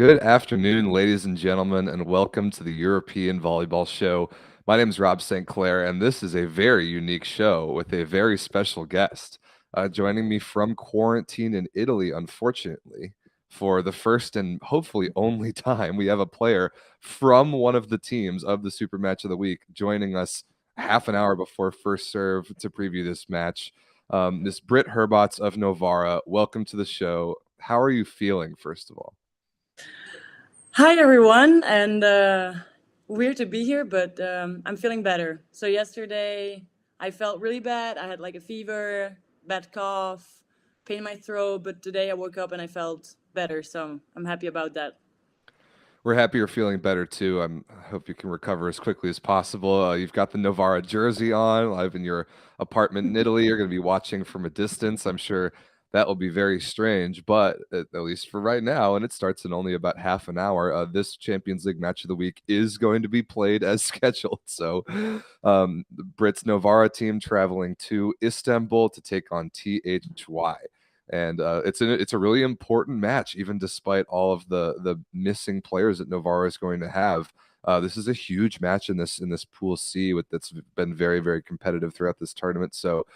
Good afternoon, ladies and gentlemen, and welcome to the European Volleyball Show. My name is Rob St. Clair, and this is a very unique show with a very special guest. Joining me from quarantine in Italy, unfortunately, for the first and hopefully only time, we have a player from one of the teams of the Super Match of the Week joining us half an hour before first serve to preview this match. Miss Britt Herbots of Novara, welcome to the show. How are you feeling, first of all? Hi everyone, and weird to be here, but I'm feeling better. So yesterday I felt really bad. I had like a fever, bad cough, pain in my throat, but today I woke up and I felt better. So I'm happy about that. We're happy you're feeling better too. I hope you can recover as quickly as possible. You've got the Novara jersey on, live in your apartment in Italy. You're going to be watching from a distance. I'm sure that will be very strange, but at least for right now, and it starts in only about half an hour, this Champions League match of the week is going to be played as scheduled. So, the Brits Novara team traveling to Istanbul to take on THY. And it's a really important match, even despite all of the missing players that Novara is going to have. This is a huge match in this Pool C that's been very, very competitive throughout this tournament. So,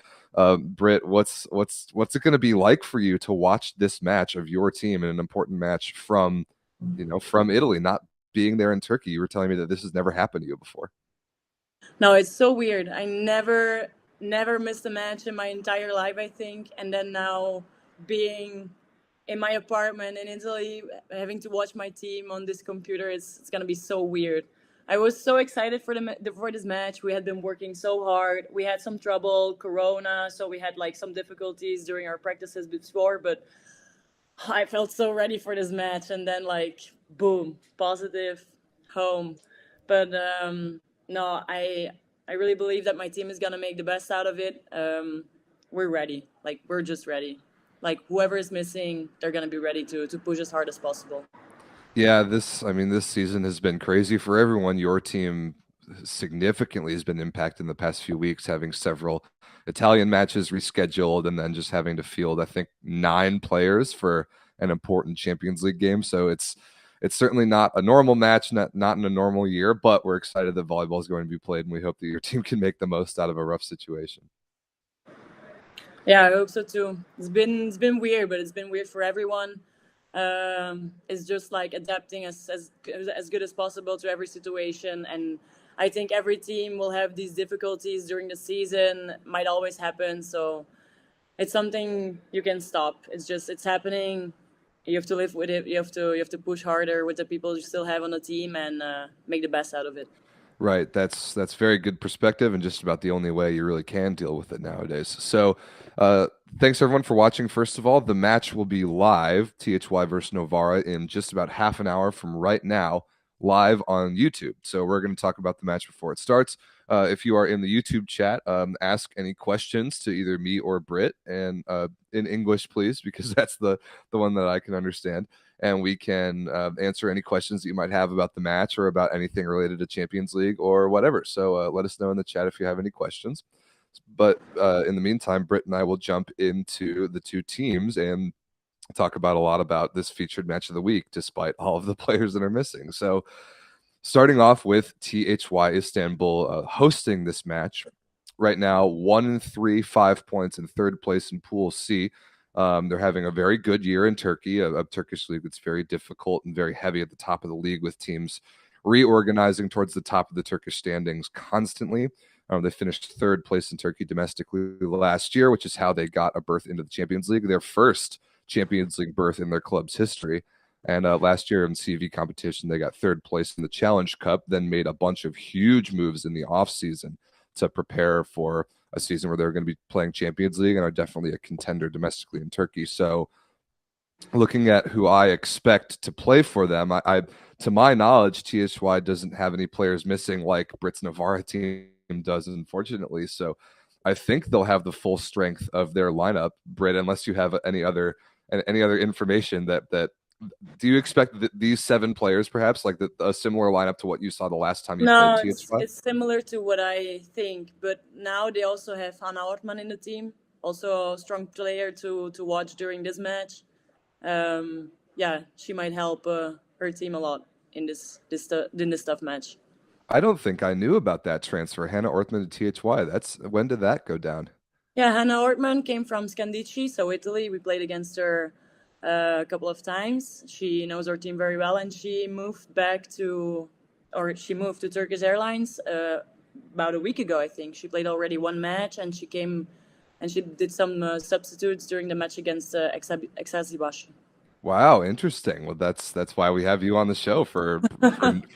Britt, what's it going to be like for you to watch this match of your team in an important match from from Italy, not being there in Turkey? You were telling me that this has never happened to you before. No, it's so weird. I never missed a match in my entire life, I think, and then now being in my apartment in Italy, having to watch my team on this computer, it's gonna be so weird. I was so excited for this match. We had been working so hard. We had some trouble, Corona, so we had like some difficulties during our practices before. But I felt so ready for this match, and then like boom, positive, home. But no, I really believe that my team is gonna make the best out of it. We're ready. Like we're just ready. Like whoever is missing, they're gonna be ready to push as hard as possible. Yeah, this season has been crazy for everyone. Your team significantly has been impacted in the past few weeks, having several Italian matches rescheduled and then just having to field, I think, 9 players for an important Champions League game. So it's certainly not a normal match, not in a normal year, but we're excited that volleyball is going to be played, and we hope that your team can make the most out of a rough situation. Yeah, I hope so too. It's been weird, but it's been weird for everyone. It's just like adapting as good as possible to every situation, and I think every team will have these difficulties during the season. Might always happen, so it's something you can stop. It's happening. You have to live with it. You have to push harder with the people you still have on the team and make the best out of it. Right. That's very good perspective and just about the only way you really can deal with it nowadays. So, thanks everyone for watching. First of all, the match will be live, THY versus Novara, in just about half an hour from right now, live on YouTube. So we're going to talk about the match before it starts. If you are in the YouTube chat, ask any questions to either me or Britt, and in English, please, because that's the one that I can understand, and we can answer any questions that you might have about the match or about anything related to Champions League or whatever. So let us know in the chat if you have any questions. But in the meantime, Britt and I will jump into the two teams and talk about a lot about this featured match of the week, despite all of the players that are missing. So starting off with THY Istanbul hosting this match right now, 1-3, 5 points in third place in Pool C. They're having a very good year in Turkey, a Turkish league that's very difficult and very heavy at the top of the league, with teams reorganizing towards the top of the Turkish standings constantly. They finished third place in Turkey domestically last year, which is how they got a berth into the Champions League, their first Champions League berth in their club's history. And last year in CV competition, they got third place in the Challenge Cup, then made a bunch of huge moves in the offseason to prepare for a season where they're going to be playing Champions League and are definitely a contender domestically in Turkey. So looking at who I expect to play for them, I to my knowledge, THY doesn't have any players missing like Britt's Novara team does, unfortunately. So I think they'll have the full strength of their lineup, Britt, unless you have any other information that do you expect these 7 players perhaps like a similar lineup to what you saw the last time you played No, THY? it's similar to what I think, but now they also have Hannah Ortman in the team, also a strong player to watch during this match. Yeah, she might help her team a lot in this tough match. I don't think I knew about that transfer. Hannah Orthman to THY. That's when did that go down? Yeah, Hannah Ortman came from Scandicci, so Italy. We played against her a couple of times. She knows our team very well, and she moved to Turkish Airlines about a week ago, I think. She played already one match, and she came and she did some substitutes during the match against Exasibaş. Wow, interesting. Well, that's why we have you on the show for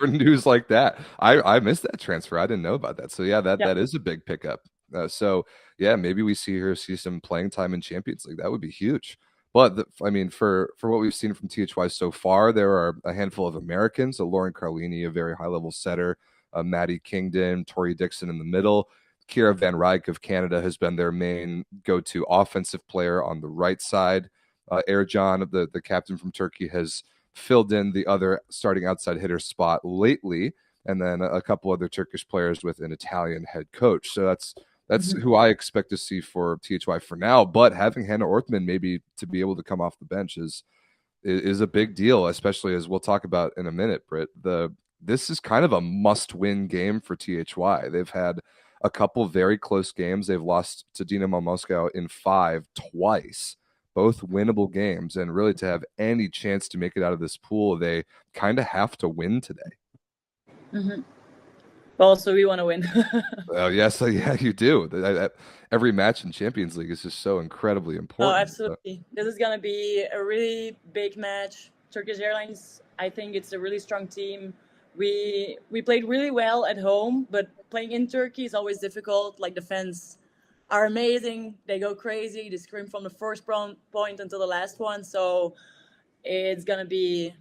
news like that. I missed that transfer. I didn't know about that. So yeah, that Yeah. that is a big pickup. So yeah, maybe we see some playing time in Champions League. That would be huge. But I mean, for what we've seen from THY so far, there are a handful of Americans. Lauren Carlini, a very high level setter, Maddie Kingdon, Tori Dixon in the middle. Kira Van Rijk of Canada has been their main go-to offensive player on the right side. Ercan, the captain from Turkey, has filled in the other starting outside hitter spot lately, and then a couple other Turkish players with an Italian head coach. So that's who I expect to see for THY for now. But having Hannah Orthman maybe to be able to come off the bench is a big deal, especially as we'll talk about in a minute, Britt. This is kind of a must-win game for THY. They've had a couple very close games. They've lost to Dinamo Moscow in 5 twice, both winnable games, and really to have any chance to make it out of this pool, they kind of have to win today. Mm-hmm. Well, so we want to win. Yes, yeah, you do. Every match in Champions League is just so incredibly Oh, important. absolutely. This is going to be a really big match. Turkish Airlines, I think it's a really strong team. We played really well at home, but playing in Turkey is always difficult. Like the fans are amazing. They go crazy. They scream from the first point until the last one. So it's going to be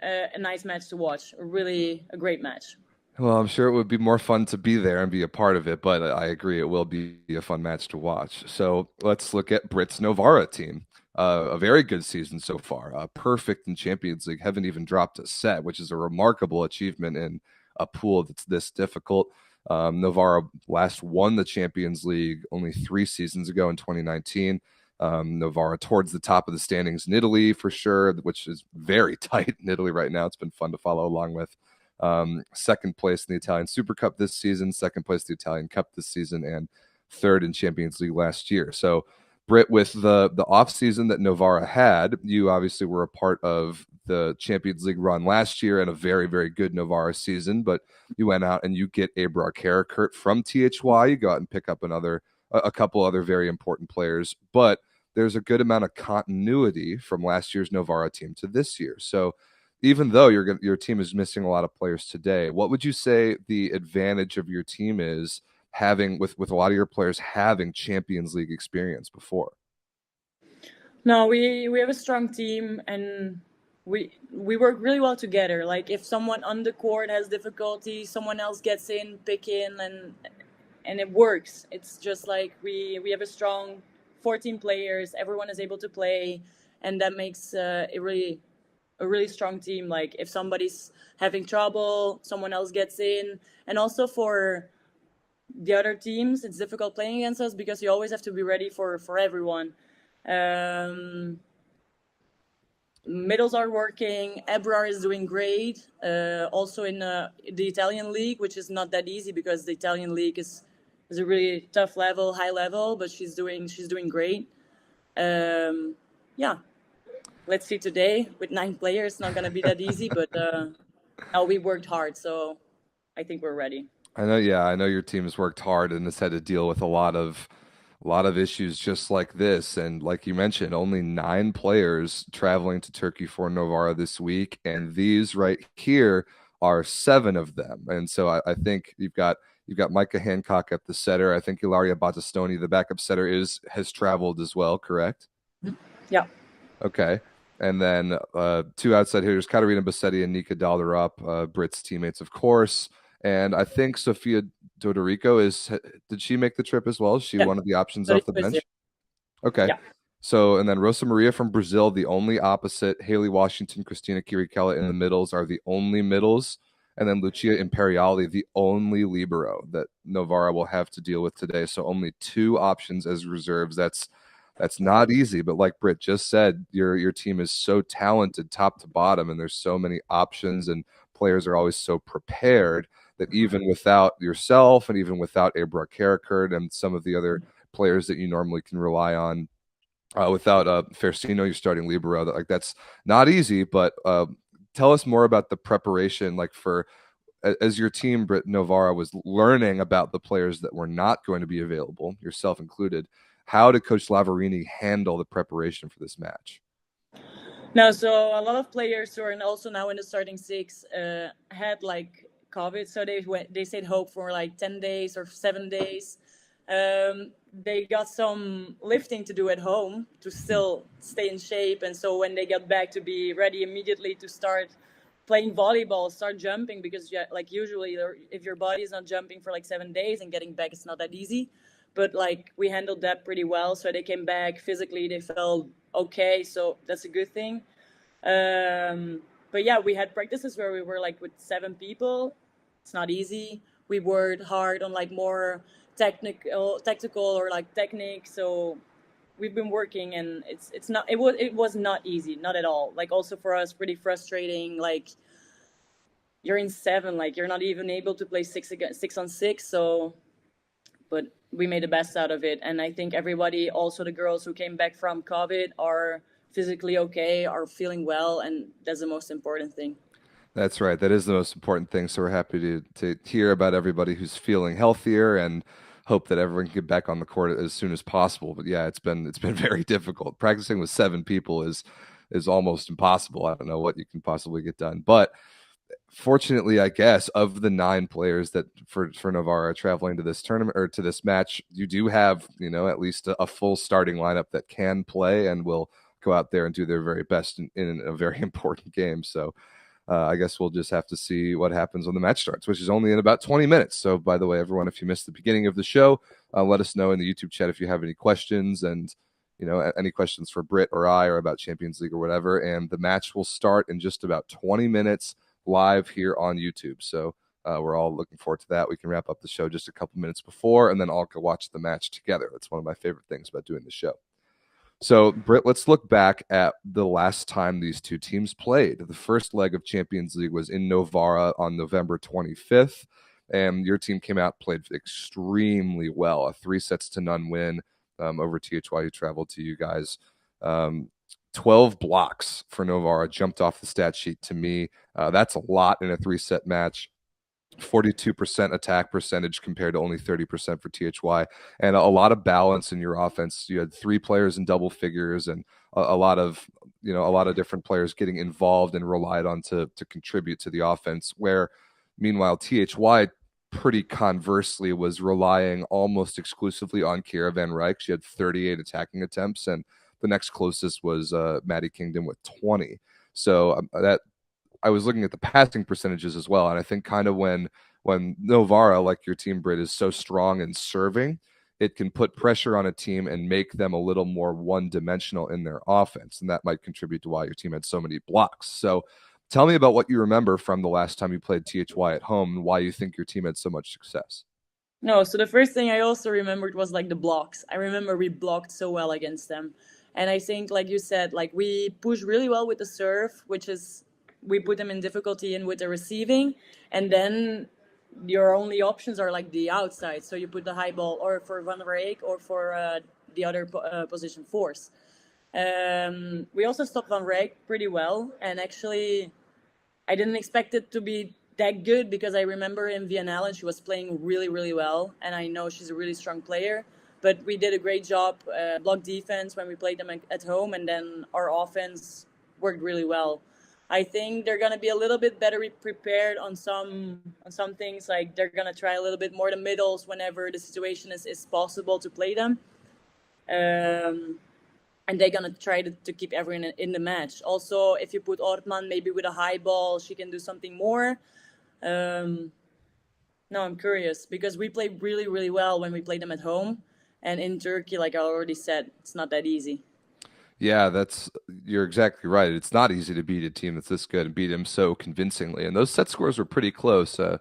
a nice match to watch. A great match. Well, I'm sure it would be more fun to be there and be a part of it, but I agree it will be a fun match to watch. So let's look at Britt's Novara team. A very good season so far. Perfect in Champions League. Haven't even dropped a set, which is a remarkable achievement in a pool that's this difficult. Novara last won the Champions League only 3 seasons ago in 2019. Novara towards the top of the standings in Italy for sure, which is very tight in Italy right now. It's been fun to follow along with. Second place in the Italian Super Cup this season, second place in the Italian Cup this season, and third in Champions League last year. So, Britt, with the off season that Novara had, you obviously were a part of the Champions League run last year and a very, very good Novara season. But you went out and you get Ebrar Karakurt from THY. You go out and pick up a couple other very important players. But there's a good amount of continuity from last year's Novara team to this year. So even though your team is missing a lot of players today, what would you say the advantage of your team is having with a lot of your players having Champions League experience before? No, we have a strong team and we work really well together. Like if someone on the court has difficulty, someone else gets in, pick in, and it works. It's just like we have a strong 14 players. Everyone is able to play, and that makes a really strong team. Like if somebody's having trouble, someone else gets in. And also for the other teams, it's difficult playing against us because you always have to be ready for everyone. Middles are working. Ebrar is doing great. Also in the Italian league, which is not that easy because the Italian league is a really tough level, high level, but she's doing great. Yeah. Let's see today with 9 players. It's not going to be that easy, but now we worked hard, so I think we're ready. I know, yeah, I know your team has worked hard and has had to deal with a lot of issues just like this. And like you mentioned, only 9 players traveling to Turkey for Novara this week, and these right here are 7 of them. And so I think you've got Micah Hancock at the setter. I think Ilaria Battistoni, the backup setter, has traveled as well, correct? Yeah. Okay. And then 2 outside hitters, Katarina Bassetti and Nika Dalderup, Britt's teammates, of course. And I think Sofia Dodorico did she make the trip as well? Is she one of the options off the bench? Okay. Yeah. So, and then Rosa Maria from Brazil, the only opposite. Haley Washington, Christina Kirikella in the middles are the only middles. And then Lucia Imperiali, the only libero that Novara will have to deal with today. So only 2 options as reserves. That's That's not easy, but like Britt just said, your team is so talented top to bottom, and there's so many options, and players are always so prepared that even without yourself and even without Abra Karakurt and some of the other players that you normally can rely on, without Faircino, you're starting libero. Like that's not easy, but tell us more about the preparation, like for as your team, Britt Novara, was learning about the players that were not going to be available, yourself included. How did Coach Lavarini handle the preparation for this match? No, so a lot of players who are also now in the starting six had like COVID, so they stayed home for like 10 days or 7 days. They got some lifting to do at home to still stay in shape, and so when they got back to be ready immediately to start playing volleyball, start jumping, because like usually if your body is not jumping for like 7 days and getting back, it's not that easy. But like we handled that pretty well, so they came back physically, they felt okay, so that's a good thing. But yeah, we had practices where we were like with 7 people. It's not easy. We worked hard on like more tactical or like technique. So we've been working, and it was not easy, not at all. Like also for us, pretty frustrating. Like you're in seven, like you're not even able to play 6-on-6. So, but we made the best out of it, and I think everybody, also the girls who came back from COVID, are physically okay, are feeling well, and that's the most important thing. That's right. That is the most important thing. So we're happy to hear about everybody who's feeling healthier and hope that everyone can get back on the court as soon as possible. But yeah, it's been very difficult. Practicing with 7 people is almost impossible. I don't know what you can possibly get done. But fortunately, I guess, of the 9 players that for Novara traveling to this tournament or to this match, you do have, at least a full starting lineup that can play and will go out there and do their very best in a very important game. So I guess we'll just have to see what happens when the match starts, which is only in about 20 minutes. So, by the way, everyone, if you missed the beginning of the show, let us know in the YouTube chat if you have any questions, and any questions for Britt or I or about Champions League or whatever. And the match will start in just about 20 minutes live here on YouTube. So we're all looking forward to that. We can wrap up the show just a couple minutes before, and then all go watch the match together. That's one of my favorite things about doing the show. So, Britt, let's look back at the last time these two teams played. The first leg of Champions League was in Novara on November 25th, and your team came out, played extremely well, a 3-0 win over THY, who traveled to you guys. 12 blocks for Novara jumped off the stat sheet to me. That's a lot in a 3-set match. 42% attack percentage compared to only 30% for THY, and a lot of balance in your offense. You had 3 players in double figures, and a lot of different players getting involved and relied on to contribute to the offense, where meanwhile THY pretty conversely was relying almost exclusively on Kira Van Rijk. She had 38 attacking attempts, and the next closest was Maddie Kingdom with 20. So that I was looking at the passing percentages as well, and I think kind of when Novara, like your team, Britt, is so strong in serving, it can put pressure on a team and make them a little more one-dimensional in their offense, and that might contribute to why your team had so many blocks. So tell me about what you remember from the last time you played THY at home and why you think your team had so much success. No, so the first thing I also remembered was like the blocks. I remember we blocked so well against them. And I think, like you said, like we push really well with the serve, which is we put them in difficulty in with the receiving, and then your only options are like the outside. So you put the high ball or for Van Rijk or for the other position force. We also stopped Van Rijk pretty well, and actually I didn't expect it to be that good because I remember in Vienna she was playing really, really well, and I know she's a really strong player. But we did a great job block defense when we played them at home, and then our offense worked really well. I think they're gonna be a little bit better prepared on some things. Like they're gonna try a little bit more the middles whenever the situation is possible to play them, and they're gonna try to keep everyone in the match. Also, if you put Ortman maybe with a high ball, she can do something more. No, I'm curious because we played really, really well when we played them at home, and in Turkey, like I already said, it's not that easy. Yeah, you're exactly right. It's not easy to beat a team that's this good and beat them so convincingly. And those set scores were pretty close, 25-21,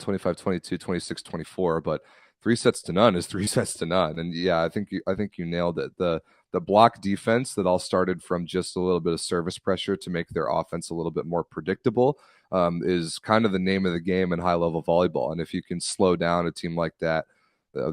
25-22, 26-24. But 3-0 is 3-0. And yeah, I think you nailed it. The block defense that all started from just a little bit of service pressure to make their offense a little bit more predictable is kind of the name of the game in high level volleyball. And if you can slow down a team like that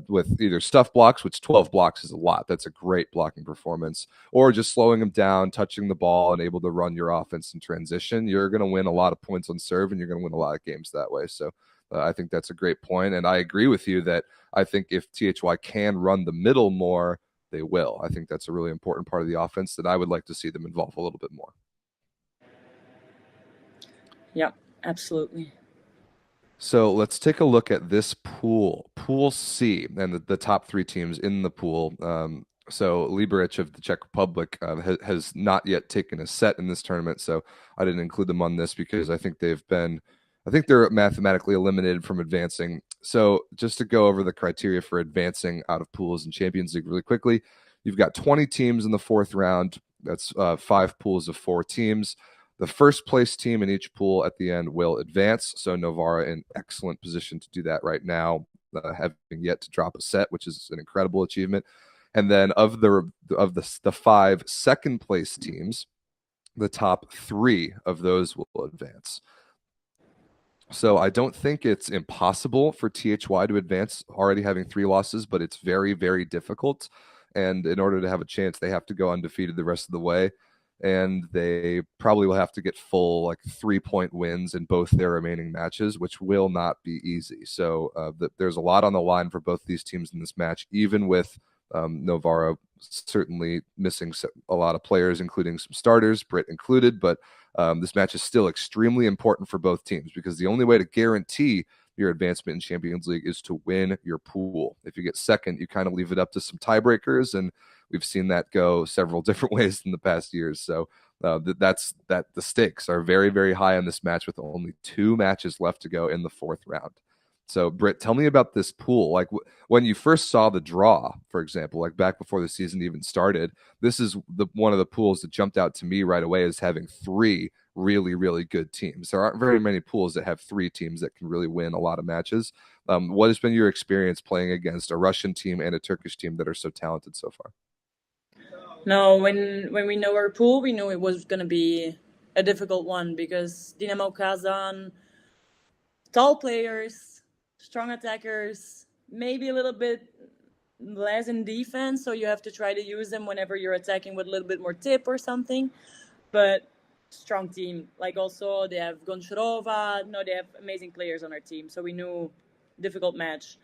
with either stuff blocks, which 12 blocks is a lot, that's a great blocking performance, or just slowing them down, touching the ball, and able to run your offense in transition, you're going to win a lot of points on serve, and you're going to win a lot of games that way. So I think that's a great point, and I agree with you that I think if THY can run the middle more, they will. I think that's a really important part of the offense that I would like to see them involve a little bit more. Yeah, absolutely. So let's take a look at this pool, Pool C, and the top 3 teams in the pool. So Liberec of the Czech Republic has not yet taken a set in this tournament, so I didn't include them on this because I think they're mathematically eliminated from advancing. So just to go over the criteria for advancing out of pools in Champions League really quickly, you've got 20 teams in the 4th round. That's 5 pools of 4 teams. The first place team in each pool at the end will advance. So Novara in excellent position to do that right now, having yet to drop a set, which is an incredible achievement. And then of the 5 second place teams, the top 3 of those will advance. So I don't think it's impossible for THY to advance already having 3 losses, but it's very, very difficult. And in order to have a chance, they have to go undefeated the rest of the way. And they probably will have to get full like 3-point wins in both their remaining matches, which will not be easy. So there's a lot on the line for both these teams in this match, even with Novara certainly missing a lot of players, including some starters, Britt included. But this match is still extremely important for both teams because the only way to guarantee your advancement in Champions League is to win your pool. If you get second, you kind of leave it up to some tiebreakers, and we've seen that go several different ways in the past years. So the stakes are very, very high on this match with only 2 matches left to go in the 4th round. So Britt, tell me about this pool. Like when you first saw the draw, for example, like back before the season even started, this is one of the pools that jumped out to me right away as having 3 really, really good teams. There aren't very many pools that have 3 teams that can really win a lot of matches. What has been your experience playing against a Russian team and a Turkish team that are so talented so far? No, when we know our pool, we knew it was going to be a difficult one because Dinamo Kazan, tall players, strong attackers, maybe a little bit less in defense, so you have to try to use them whenever you're attacking with a little bit more tip or something. But strong team. Like also they have Gonchurova. No, they have amazing players on our team. So we knew difficult match.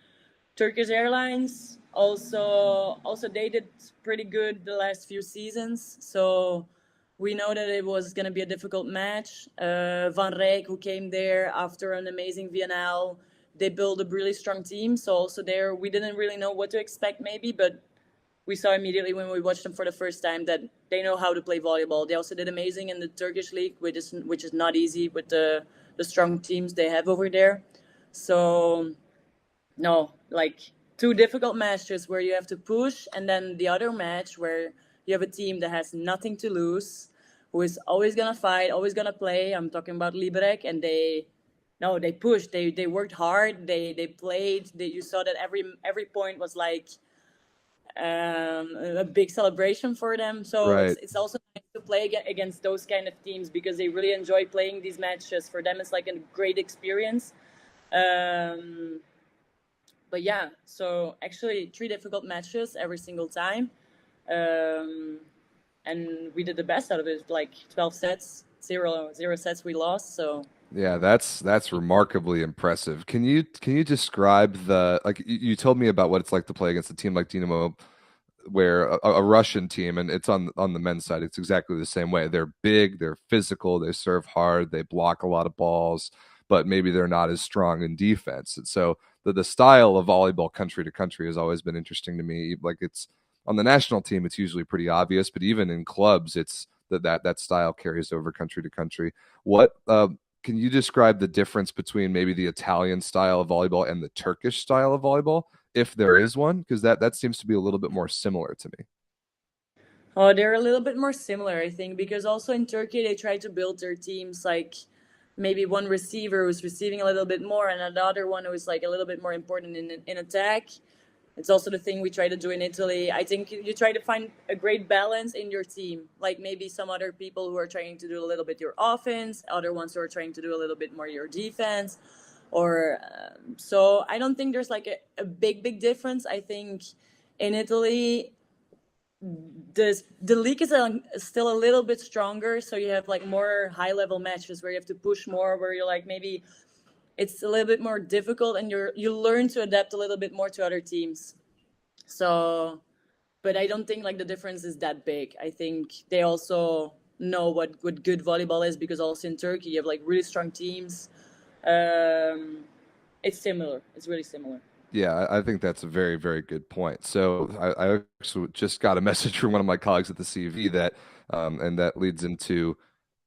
Turkish Airlines also they did pretty good the last few seasons. So we know that it was going to be a difficult match. Van Rijk, who came there after an amazing VNL, they built a really strong team. So also there, we didn't really know what to expect maybe, but we saw immediately when we watched them for the first time that they know how to play volleyball. They also did amazing in the Turkish league, which is not easy with the strong teams they have over there. So, no, like 2 difficult matches where you have to push, and then the other match where you have a team that has nothing to lose, who is always going to fight, always going to play. I'm talking about Liberec, and they pushed. They worked hard. They played. You saw that every point was like a big celebration for them. So Right. it's also nice to play against those kind of teams because they really enjoy playing these matches. For them, it's like a great experience. But yeah, so actually 3 difficult matches every single time. And we did the best out of it, like 12 sets, zero sets we lost. So Yeah, that's remarkably impressive. Can you describe you told me about what it's like to play against a team like Dinamo, where a Russian team, and it's on the men's side, it's exactly the same way. They're big, they're physical, they serve hard, they block a lot of balls, but maybe they're not as strong in defense. And so the style of volleyball country to country has always been interesting to me. Like it's on the national team, it's usually pretty obvious, but even in clubs, it's that style carries over country to country. What can you describe the difference between maybe the Italian style of volleyball and the Turkish style of volleyball, if there is one? Because that seems to be a little bit more similar to me. oh, they're a little bit more similar, I think, because also in Turkey they try to build their teams like maybe one receiver who's receiving a little bit more and another one who's like a little bit more important in attack. It's also the thing we try to do in Italy. I think you try to find a great balance in your team. Like maybe some other people who are trying to do a little bit your offense, other ones who are trying to do a little bit more your defense. Or so I don't think there's like a big difference. I think in Italy the league is still a little bit stronger, so you have like more high level matches where you have to push more, where you're like maybe it's a little bit more difficult and you learn to adapt a little bit more to other teams. So, but I don't think like the difference is that big. I think they also know what good volleyball is, because also in Turkey you have like really strong teams. It's similar. It's really similar. Yeah, I think that's a very, very good point. So I actually just got a message from one of my colleagues at the CV that, and that leads into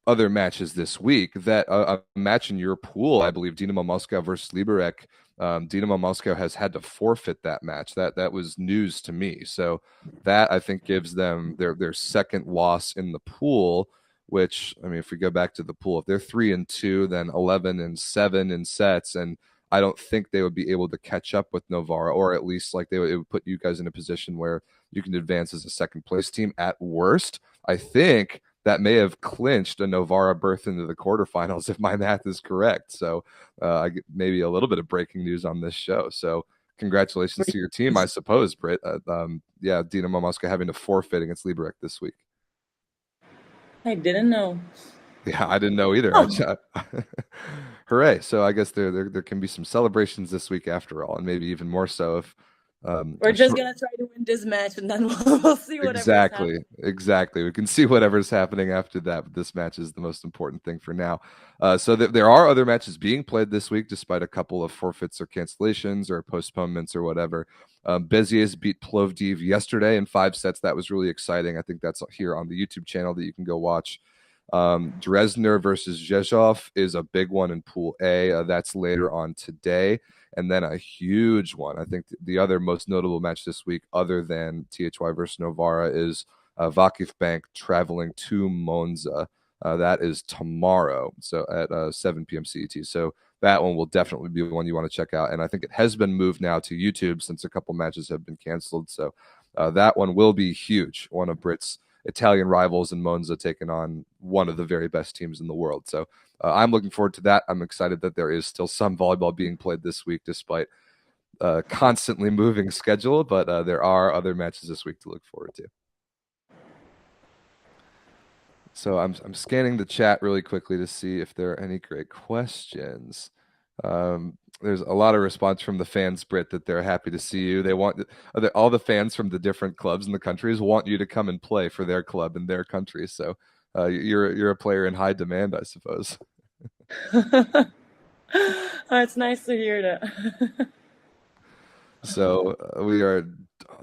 other matches this week. That a match in your pool, I believe, Dinamo Moscow versus Liberec. Dinamo Moscow has had to forfeit that match. That was news to me. So that I think gives them their second loss in the pool. Which, I mean, if we go back to the pool, if they're 3-2, then 11-7 in sets, and I don't think they would be able to catch up with Novara, or at least like it would put you guys in a position where you can advance as a second place team at worst. I think that may have clinched a Novara berth into the quarterfinals if my math is correct. So I get maybe a little bit of breaking news on this show. So congratulations to your team, I suppose, Britt. Yeah, Dinamo Moscow having to forfeit against Liberec this week. I didn't know. Yeah, I didn't know either. Oh. Hooray! So I guess there can be some celebrations this week after all, and maybe even more so if We're just gonna try to win this match, and then we'll see whatever is happening. Exactly. We can see whatever's happening after that, but this match is the most important thing for now. So there are other matches being played this week, despite a couple of forfeits or cancellations or postponements or whatever. Béziers beat Plovdiv yesterday in 5 sets. That was really exciting. I think that's here on the YouTube channel that you can go watch. Dresdner versus Zhezhov is a big one in Pool A. That's later on today. And then a huge one, I think the other most notable match this week, other than THY versus Novara, is Vakif Bank traveling to Monza. That is tomorrow, so at 7 p.m. CET. So that one will definitely be one you want to check out. And I think it has been moved now to YouTube since a couple matches have been canceled. So that one will be huge. One of Britt's Italian rivals in Monza taking on one of the very best teams in the world. So I'm looking forward to that. I'm excited that there is still some volleyball being played this week, despite constantly moving schedule. But there are other matches this week to look forward to. So I'm scanning the chat really quickly to see if there are any great questions. There's a lot of response from the fans, Britt, that they're happy to see you. They want all the fans from the different clubs in the countries want you to come and play for their club in their country. So you're a player in high demand, I suppose. It's nice to hear that. So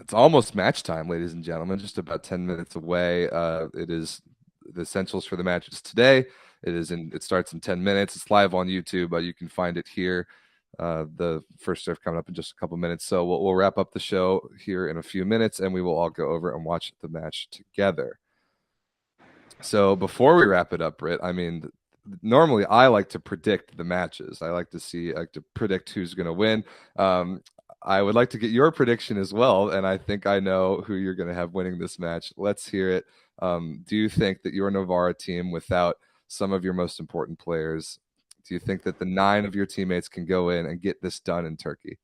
it's almost match time, ladies and gentlemen, just about 10 minutes away. It is the essentials for the matches today. It starts in 10 minutes. It's live on YouTube. You can find it here. The first serve coming up in just a couple minutes. So we'll wrap up the show here in a few minutes, and we will all go over and watch the match together. So before we wrap it up, Britt, I mean, normally I like to predict the matches. I like to predict who's going to win. I would like to get your prediction as well, and I think I know who you're going to have winning this match. Let's hear it. Do you think that your Novara team, without some of your most important players, do you think that the 9 of your teammates can go in and get this done in Turkey?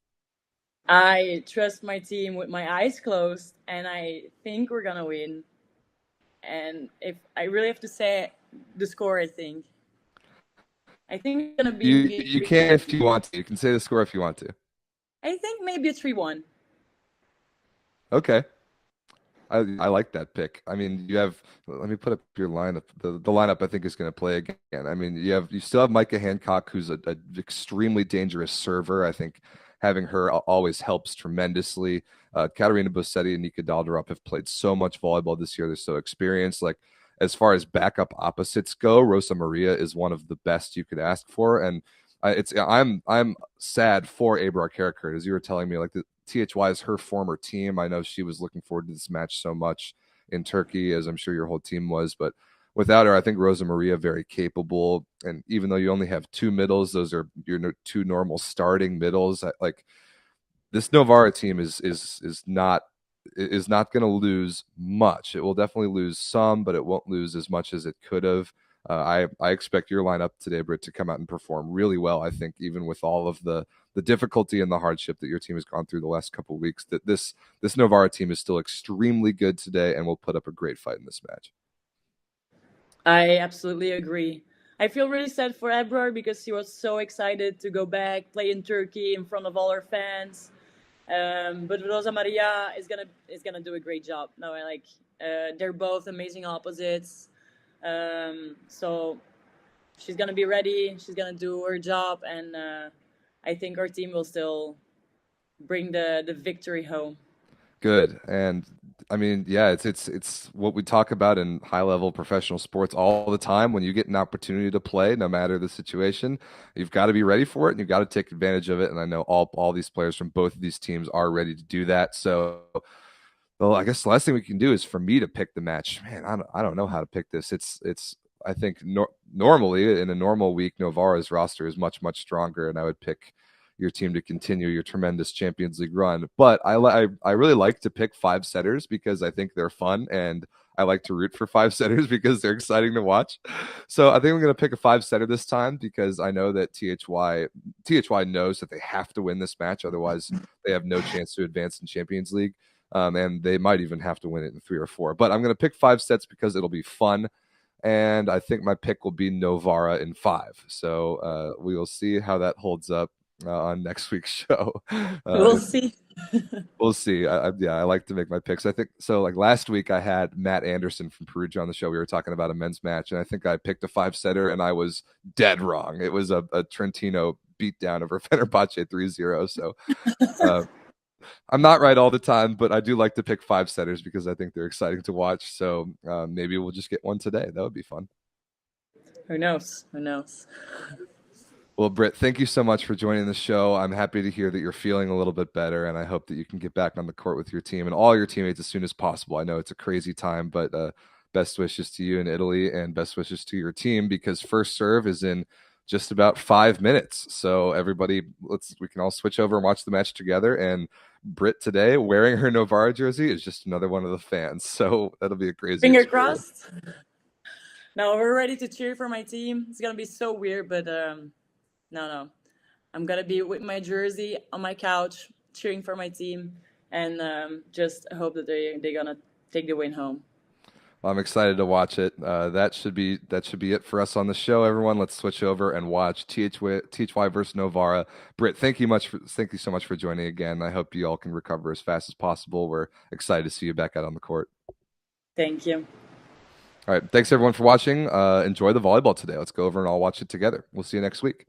I trust my team with my eyes closed, and I think we're gonna win. And if I really have to say the score, I think it's gonna be. You can if you want to. You can say the score if you want to. I think maybe a 3-1. Okay. I like that pick. I mean, let me put up your lineup. The lineup I think is going to play again. I mean, you still have Micah Hancock, who's a extremely dangerous server. I think having her always helps tremendously. Katerina Bossetti and Nika Daldarov have played so much volleyball this year. They're so experienced. Like, as far as backup opposites go, Rosa Maria is one of the best you could ask for. And I'm sad for Abrar Karakurt, as you were telling me, like the THY is her former team. I know she was looking forward to this match so much in Turkey, as I'm sure your whole team was. But without her, I think Rosa Maria very capable. And even though you only have two middles, those are your two normal starting middles. Like this Novara team is not going to lose much. It will definitely lose some, but it won't lose as much as it could have. I expect your lineup today, Britt, to come out and perform really well. I think even with all of the difficulty and the hardship that your team has gone through the last couple of weeks, that this Novara team is still extremely good today and will put up a great fight in this match. I absolutely agree. I feel really sad for Ebrar because he was so excited to go back, play in Turkey in front of all our fans. But Rosa Maria is gonna do a great job. No, they're both amazing opposites. So she's gonna be ready. She's gonna do her job, and I think our team will still bring the victory home. Good. And I mean, yeah, it's what we talk about in high level professional sports all the time. When you get an opportunity to play, no matter the situation, you've got to be ready for it and you've got to take advantage of it. And I know all these players from both of these teams are ready to do that. So, well, I guess the last thing we can do is for me to pick the match. Man, I don't know how to pick this. It's I think normally in a normal week, Novara's roster is much stronger, and I would pick your team to continue your tremendous Champions League run. But I really like to pick five setters because I think they're fun, and I like to root for five setters because they're exciting to watch. So I think I'm going to pick a five setter this time because I know that THY knows that they have to win this match, otherwise they have no chance to advance in Champions League. And they might even have to win it in 3 or 4. But I'm going to pick 5 sets because it'll be fun. And I think my pick will be Novara in 5. So we will see how that holds up on next week's show. We'll see. We'll see. I like to make my picks. I think so. Like last week, I had Matt Anderson from Perugia on the show. We were talking about a men's match, and I think I picked a 5 setter, and I was dead wrong. It was a Trentino beatdown over Fenerbahce 3-0. So I'm not right all the time, but I do like to pick 5 setters because I think they're exciting to watch. So maybe we'll just get one today. That would be fun. Who knows? Who knows? Well, Britt, thank you so much for joining the show. I'm happy to hear that you're feeling a little bit better, and I hope that you can get back on the court with your team and all your teammates as soon as possible. I know it's a crazy time, but best wishes to you in Italy and best wishes to your team because first serve is in just about 5 minutes. So everybody, we can all switch over and watch the match together. And Britt today, wearing her Novara jersey, is just another one of the fans. So that'll be a crazy Finger experience. crossed. No, we're ready to cheer for my team. It's gonna be so weird, but no. I'm gonna be with my jersey on my couch, cheering for my team, and just hope that they're gonna take the win home. Well, I'm excited to watch it. That should be it for us on the show. Everyone, let's switch over and watch THY versus Novara. Britt, thank you so much for joining again. I hope you all can recover as fast as possible. We're excited to see you back out on the court. Thank you. All right, thanks everyone for watching. Enjoy the volleyball today. Let's go over and all watch it together. We'll see you next week.